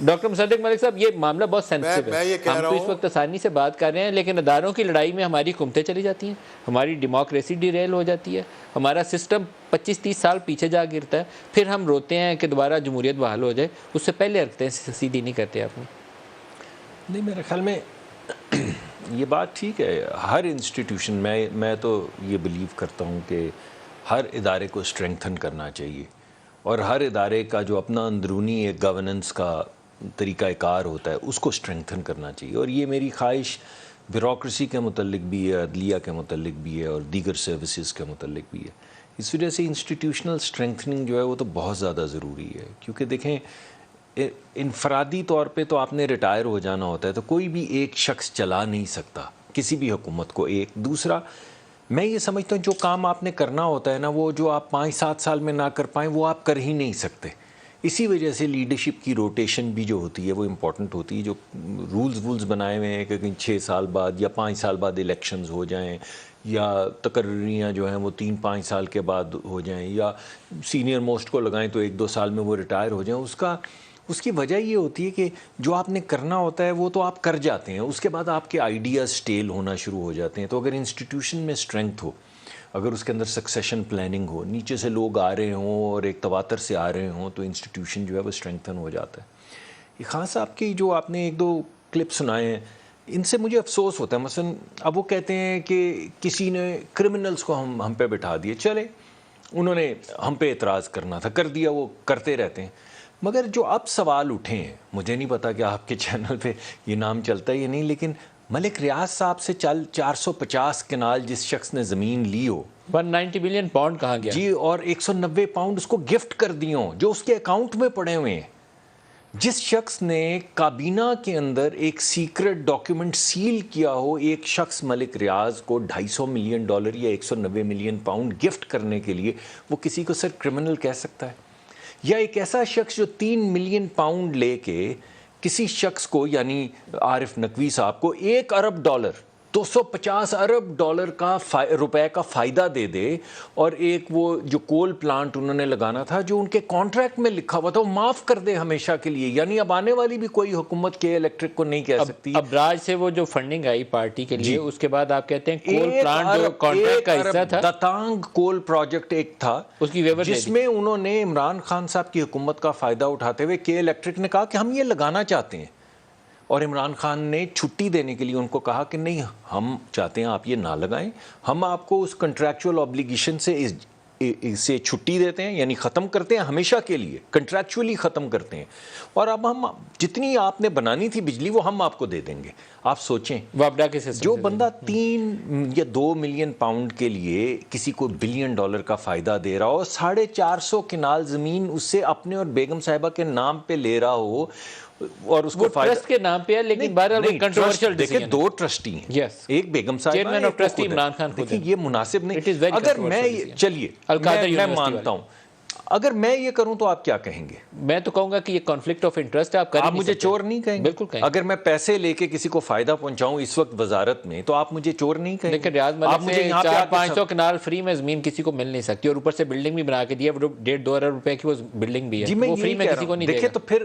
Doctor مصدق ملک صاحب، یہ معاملہ بہت سینسٹیو ہے. ہم تو اس وقت آسانی سے بات کر رہے ہیں، لیکن اداروں کی لڑائی میں ہماری حکومتیں چلی جاتی ہیں، ہماری ڈیموکریسی ڈیریل ہو جاتی ہے، ہمارا سسٹم 25-30 سال پیچھے جا گرتا ہے، پھر ہم روتے ہیں کہ دوبارہ جمہوریت بحال ہو جائے. اس سے پہلے رکھتے ہیں، سیدھی نہیں کرتے آپ نے. نہیں، میرے خیال میں یہ بات ٹھیک ہے. ہر انسٹیٹیوشن میں تو یہ بلیو کرتا ہوں کہ ہر ادارے کو اسٹرینگتھن کرنا چاہیے، اور ہر ادارے کا جو اپنا اندرونی ایک گورننس کا طریقہ کار ہوتا ہے اس کو اسٹرینگتھن کرنا چاہیے. اور یہ میری خواہش بیوروکریسی کے متعلق بھی ہے، عدلیہ کے متعلق بھی ہے، اور دیگر سروسز کے متعلق بھی ہے. اس وجہ سے انسٹیٹیوشنل اسٹرینگتھننگ جو ہے وہ تو بہت زیادہ ضروری ہے. کیونکہ دیکھیں، انفرادی طور پہ تو آپ نے ریٹائر ہو جانا ہوتا ہے، تو کوئی بھی ایک شخص چلا نہیں سکتا کسی بھی حکومت کو. ایک دوسرا، میں یہ سمجھتا ہوں جو کام آپ نے کرنا ہوتا ہے نا، وہ جو آپ 5-7 سال میں نہ کر پائیں وہ آپ کر ہی نہیں سکتے. اسی وجہ سے لیڈرشپ کی روٹیشن بھی جو ہوتی ہے وہ امپورٹنٹ ہوتی ہے. جو رولز بنائے ہوئے ہیں کہ 6 سال بعد یا 5 سال بعد الیکشنز ہو جائیں، یا تقرریاں جو ہیں وہ 3-5 سال کے بعد ہو جائیں، یا سینئر موسٹ کو لگائیں تو 1-2 سال میں وہ ریٹائر ہو جائیں، اس کی وجہ یہ ہوتی ہے کہ جو آپ نے کرنا ہوتا ہے وہ تو آپ کر جاتے ہیں، اس کے بعد آپ کے آئیڈیاز سٹیل ہونا شروع ہو جاتے ہیں. تو اگر انسٹیٹیوشن میں اسٹرینگتھ ہو، اگر اس کے اندر سکسیشن پلاننگ ہو، نیچے سے لوگ آ رہے ہوں اور ایک تواتر سے آ رہے ہوں، تو انسٹیٹیوشن جو ہے وہ اسٹرینگتھن ہو جاتا ہے. یہ خان صاحب کی جو آپ نے 1-2 کلپ سنائے ہیں، ان سے مجھے افسوس ہوتا ہے. مثلا اب وہ کہتے ہیں کہ کسی نے کرمنلز کو ہم پہ بٹھا دیے، چلے انہوں نے ہم پہ اعتراض کرنا تھا، کر دیا، وہ کرتے رہتے ہیں. مگر جو اب سوال اٹھے ہیں، مجھے نہیں پتا کہ آپ کے چینل پہ یہ نام چلتا ہے یا نہیں، لیکن ملک ریاض صاحب سے 450 کنال جس شخص نے زمین لی ہو، 190 بلین پاؤنڈ کہاں گیا جی، اور 190 پاؤنڈ اس کو گفٹ کر دی ہوں جو اس کے اکاؤنٹ میں پڑے ہوئے ہیں. جس شخص نے کابینہ کے اندر ایک سیکرٹ ڈاکیومنٹ سیل کیا ہو، ایک شخص ملک ریاض کو $250 ملین یا 190 ملین پاؤنڈ گفٹ کرنے کے لیے، وہ کسی کو سر کرمنل کہہ سکتا ہے؟ یا ایک ایسا شخص جو 3 ملین پاؤنڈ لے کے کسی شخص کو، یعنی عارف نقوی صاحب کو $1 ارب $250 ارب کا روپے کا فائدہ دے دے، اور ایک وہ جو کول پلانٹ انہوں نے لگانا تھا جو ان کے کانٹریکٹ میں لکھا ہوا تھا وہ معاف کر دے ہمیشہ کے لیے. یعنی اب آنے والی بھی کوئی حکومت کے الیکٹرک کو نہیں کہہ سکتی. اب راج سے وہ جو فنڈنگ آئی پارٹی کے لیے، اس کے بعد آپ کہتے ہیں کول پلانٹ جو کانٹریکٹ کا حصہ تھا، دتانگ کول پروجیکٹ ایک تھا، اس کی ویور جس میں انہوں نے عمران خان صاحب کی حکومت کا فائدہ اٹھاتے ہوئے کے الیکٹرک نے کہا کہ ہم یہ لگانا چاہتے ہیں، اور عمران خان نے چھٹی دینے کے لیے ان کو کہا کہ نہیں، ہم چاہتے ہیں آپ یہ نہ لگائیں، ہم آپ کو اس کنٹریکچوئل obligation سے چھٹی دیتے ہیں، یعنی ختم کرتے ہیں ہمیشہ کے لیے، کنٹریکچولی ختم کرتے ہیں، اور اب ہم جتنی آپ نے بنانی تھی بجلی وہ ہم آپ کو دے دیں گے. آپ سوچیں، وابڈا کے سسٹم جو بندہ 3 یا 2 ملین پاؤنڈ کے لیے کسی کو $1 بلین کا فائدہ دے رہا ہو، 450 کنال زمین اس سے اپنے اور بیگم صاحبہ کے نام پہ لے رہا ہو، اور اس کو ٹرسٹ کے نام پہ ہے، لیکن بہرحال کنٹروورشل دیکھیں 2 ٹرسٹی ہیں، ایک بیگم صاحبہ، chairman of trustee Imran Khan خود ہے. یہ مناسب نہیں. اگر میں چلیے میں مانتا ہوں، اگر میں یہ کروں تو آپ کیا کہیں گے؟ میں تو کہوں گا کہ یہ کانفلکٹ آف انٹرسٹ ہے، آپ مجھے چور نہیں کہیں گے؟ بالکل کہیں. اگر میں پیسے لے کے کسی کو فائدہ پہنچاؤں اس وقت وزارت میں، تو آپ مجھے چور نہیں کہیں گے؟ لیکن ریاض ملک سے 400-500 کنال فری میں زمین کسی کو مل نہیں سکتی، اور اوپر سے بلڈنگ بھی بنا کے دی ہے، 1.5-2 ارب روپے کی وہ بلڈنگ بھی ہے، وہ فری میں کسی کو نہیں دے گا. دیکھیں تو پھر